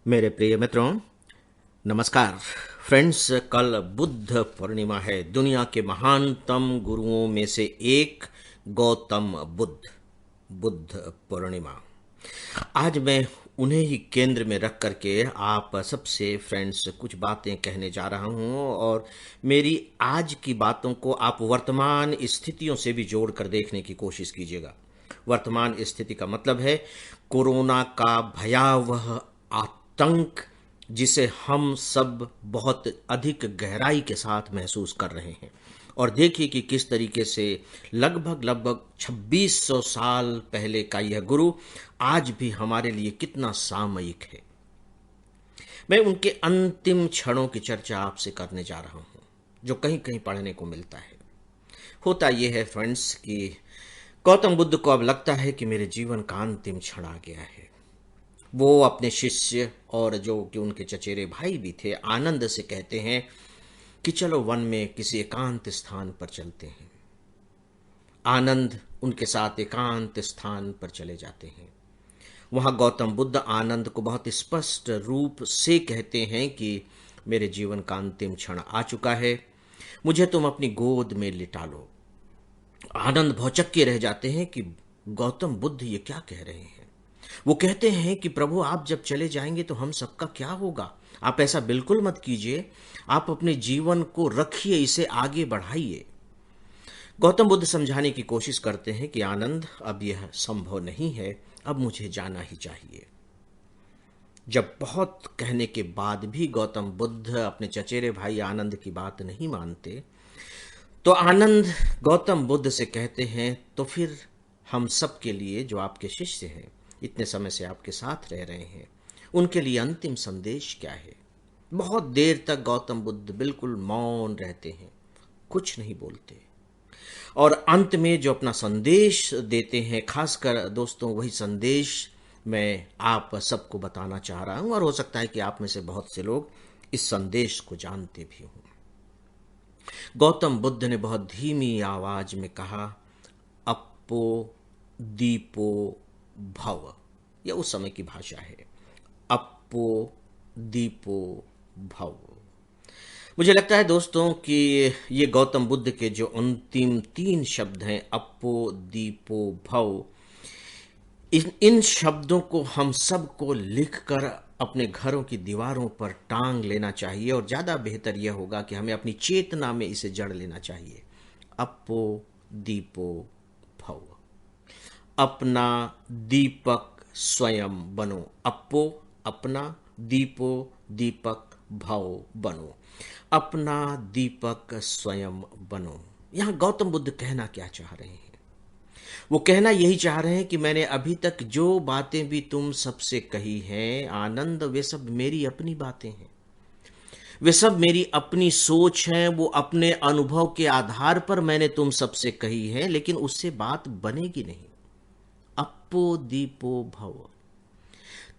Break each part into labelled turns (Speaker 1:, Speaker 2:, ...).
Speaker 1: मेरे प्रिय मित्रों, नमस्कार। फ्रेंड्स, कल बुद्ध पूर्णिमा है। दुनिया के महानतम गुरुओं में से एक गौतम बुद्ध, बुद्ध पूर्णिमा। आज मैं उन्हें ही केंद्र में रख करके आप सबसे फ्रेंड्स कुछ बातें कहने जा रहा हूं, और मेरी आज की बातों को आप वर्तमान स्थितियों से भी जोड़ कर देखने की कोशिश कीजिएगा। वर्तमान स्थिति का मतलब है कोरोना का भयावह आतंक, जिसे हम सब बहुत अधिक गहराई के साथ महसूस कर रहे हैं। और देखिए कि किस तरीके से लगभग लगभग 2600 साल पहले का यह गुरु आज भी हमारे लिए कितना सामयिक है। मैं उनके अंतिम क्षणों की चर्चा आपसे करने जा रहा हूं, जो कहीं कहीं पढ़ने को मिलता है। होता यह है फ्रेंड्स कि गौतम बुद्ध को अब लगता है कि मेरे जीवन का अंतिम क्षण आ गया है। वो अपने शिष्य और जो कि उनके चचेरे भाई भी थे, आनंद से कहते हैं कि चलो वन में किसी एकांत स्थान पर चलते हैं। आनंद उनके साथ एकांत स्थान पर चले जाते हैं। वहां गौतम बुद्ध आनंद को बहुत स्पष्ट रूप से कहते हैं कि मेरे जीवन का अंतिम क्षण आ चुका है, मुझे तुम अपनी गोद में लिटा लो। आनंद भौचक्के रह जाते हैं कि गौतम बुद्ध ये क्या कह रहे हैं। वो कहते हैं कि प्रभु, आप जब चले जाएंगे तो हम सबका क्या होगा? आप ऐसा बिल्कुल मत कीजिए, आप अपने जीवन को रखिए, इसे आगे बढ़ाइए। गौतम बुद्ध समझाने की कोशिश करते हैं कि आनंद, अब यह संभव नहीं है, अब मुझे जाना ही चाहिए। जब बहुत कहने के बाद भी गौतम बुद्ध अपने चचेरे भाई आनंद की बात नहीं मानते, तो आनंद गौतम बुद्ध से कहते हैं, तो फिर हम सब के लिए, जो आपके शिष्य हैं, इतने समय से आपके साथ रह रहे हैं, उनके लिए अंतिम संदेश क्या है? बहुत देर तक गौतम बुद्ध बिल्कुल मौन रहते हैं, कुछ नहीं बोलते। और अंत में जो अपना संदेश देते हैं, खासकर दोस्तों वही संदेश मैं आप सबको बताना चाह रहा हूं, और हो सकता है कि आप में से बहुत से लोग इस संदेश को जानते भी हों। गौतम बुद्ध ने बहुत धीमी आवाज में कहा, अप्पो दीपो भव। यह उस समय की भाषा है, अप्पो दीपो भव। मुझे लगता है दोस्तों कि ये गौतम बुद्ध के जो अंतिम 3 शब्द हैं, अप्पो दीपो भव, इन शब्दों को हम सबको लिखकर अपने घरों की दीवारों पर टांग लेना चाहिए, और ज़्यादा बेहतर यह होगा कि हमें अपनी चेतना में इसे जड़ लेना चाहिए। अप्पो दीपो भव। अपना दीपक स्वयं बनो। अप्पो अपना, दीपो दीपक, भव बनो। अपना दीपक स्वयं बनो। यहां गौतम बुद्ध कहना क्या चाह रहे हैं? वो कहना यही चाह रहे हैं कि मैंने अभी तक जो बातें भी तुम सबसे कही हैं आनंद, वे सब मेरी अपनी बातें हैं, वे सब मेरी अपनी सोच है, वो अपने अनुभव के आधार पर मैंने तुम सबसे कही है, लेकिन उससे बात बनेगी नहीं। अप्पो दीपो भव।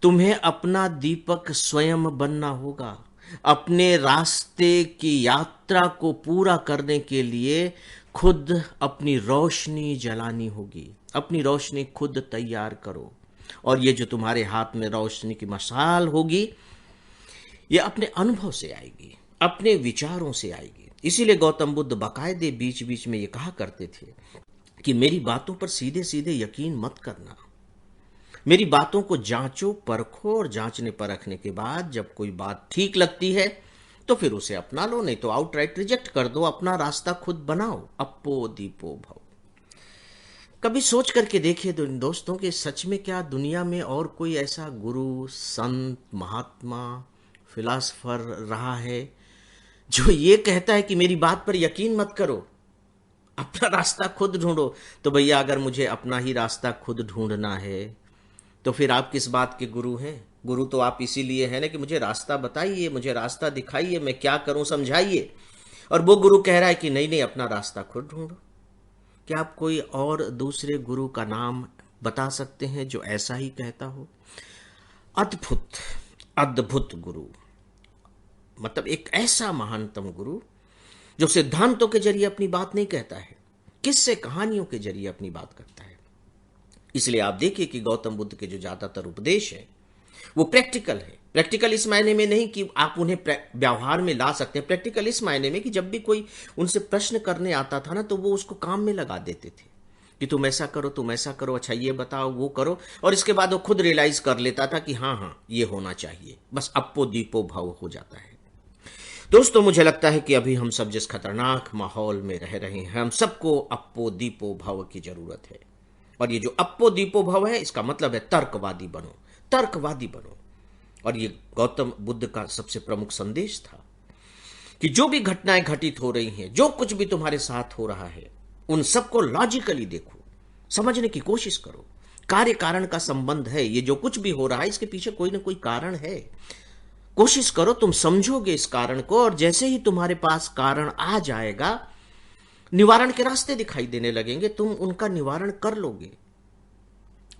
Speaker 1: तुम्हें अपना दीपक स्वयं बनना होगा। अपने रास्ते की यात्रा को पूरा करने के लिए खुद अपनी रोशनी जलानी होगी। अपनी रोशनी खुद तैयार करो, और ये जो तुम्हारे हाथ में रोशनी की मशाल होगी, ये अपने अनुभव से आएगी, अपने विचारों से आएगी। इसीलिए गौतम बुद्ध बाकायदे बीच बीच में ये कहा करते थे कि मेरी बातों पर सीधे सीधे यकीन मत करना, मेरी बातों को जांचो परखो, और जांचने परखने के बाद जब कोई बात ठीक लगती है तो फिर उसे अपना लो, नहीं तो आउटराइट रिजेक्ट कर दो। अपना रास्ता खुद बनाओ। अप्पो दीपो भव। कभी सोच करके देखिए दोस्तों कि सच में क्या दुनिया में और कोई ऐसा गुरु, संत, महात्मा, फिलासफर रहा है जो ये कहता है कि मेरी बात पर यकीन मत करो, अपना रास्ता खुद ढूंढो? तो भैया, अगर मुझे अपना ही रास्ता खुद ढूंढना है तो फिर आप किस बात के गुरु हैं? गुरु तो आप इसीलिए हैं ना कि मुझे रास्ता बताइए, मुझे रास्ता दिखाइए, मैं क्या करूं समझाइए। और वो गुरु कह रहा है कि नहीं नहीं, अपना रास्ता खुद ढूंढो। क्या आप कोई और दूसरे गुरु का नाम बता सकते हैं जो ऐसा ही कहता हो? अद्भुत, अद्भुत गुरु, मतलब एक ऐसा महानतम गुरु जो सिद्धांतों के जरिए अपनी बात नहीं कहता है, किस्से कहानियों के जरिए अपनी बात करता है। इसलिए आप देखिए कि गौतम बुद्ध के जो ज्यादातर उपदेश है वो प्रैक्टिकल है, प्रैक्टिकल इस मायने में नहीं कि आप उन्हें व्यवहार में ला सकते हैं, प्रैक्टिकल इस मायने में कि जब भी कोई उनसे प्रश्न करने आता था ना, तो वो उसको काम में लगा देते थे कि तुम ऐसा करो, तुम ऐसा करो, अच्छा ये बताओ, वो करो, और इसके बाद वो खुद रियलाइज कर लेता था कि हाँ हाँ ये होना चाहिए, बस अप्पो दीपो भव हो जाता है। दोस्तों, मुझे लगता है कि अभी हम सब जिस खतरनाक माहौल में रह रहे हैं, हम सबको अप्पो दीपो भव की जरूरत है। और ये जो अप्पो दीपो भव है, इसका मतलब है तर्कवादी बनो, तर्कवादी बनो। और ये गौतम बुद्ध का सबसे प्रमुख संदेश था कि जो भी घटनाएं घटित हो रही हैं, जो कुछ भी तुम्हारे साथ हो रहा है, उन सबको लॉजिकली देखो, समझने की कोशिश करो। कार्य कारण का संबंध है, ये जो कुछ भी हो रहा है इसके पीछे कोई ना कोई कारण है। कोशिश करो, तुम समझोगे इस कारण को, और जैसे ही तुम्हारे पास कारण आ जाएगा, निवारण के रास्ते दिखाई देने लगेंगे, तुम उनका निवारण कर लोगे।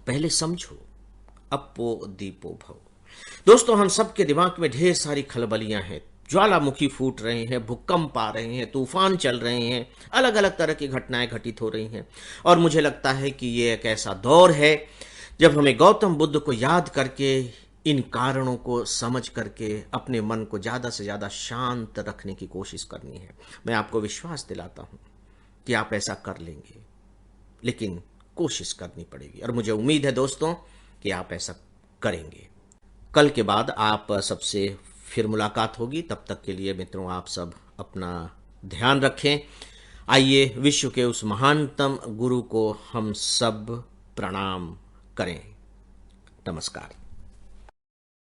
Speaker 1: पहले समझो, अप्पो दीपो भव। दोस्तों, हम सबके दिमाग में ढेर सारी खलबलियां हैं, ज्वालामुखी फूट रहे हैं, भूकंप आ रहे हैं, तूफान चल रहे हैं, अलग अलग तरह की घटनाएं घटित हो रही हैं। और मुझे लगता है कि ये एक ऐसा दौर है जब हमें गौतम बुद्ध को याद करके, इन कारणों को समझ करके अपने मन को ज़्यादा से ज़्यादा शांत रखने की कोशिश करनी है। मैं आपको विश्वास दिलाता हूं कि आप ऐसा कर लेंगे, लेकिन कोशिश करनी पड़ेगी, और मुझे उम्मीद है दोस्तों कि आप ऐसा करेंगे। कल के बाद आप सबसे फिर मुलाकात होगी। तब तक के लिए मित्रों, आप सब अपना ध्यान रखें। आइए विश्व के उस महानतम गुरु को हम सब प्रणाम करें। नमस्कार।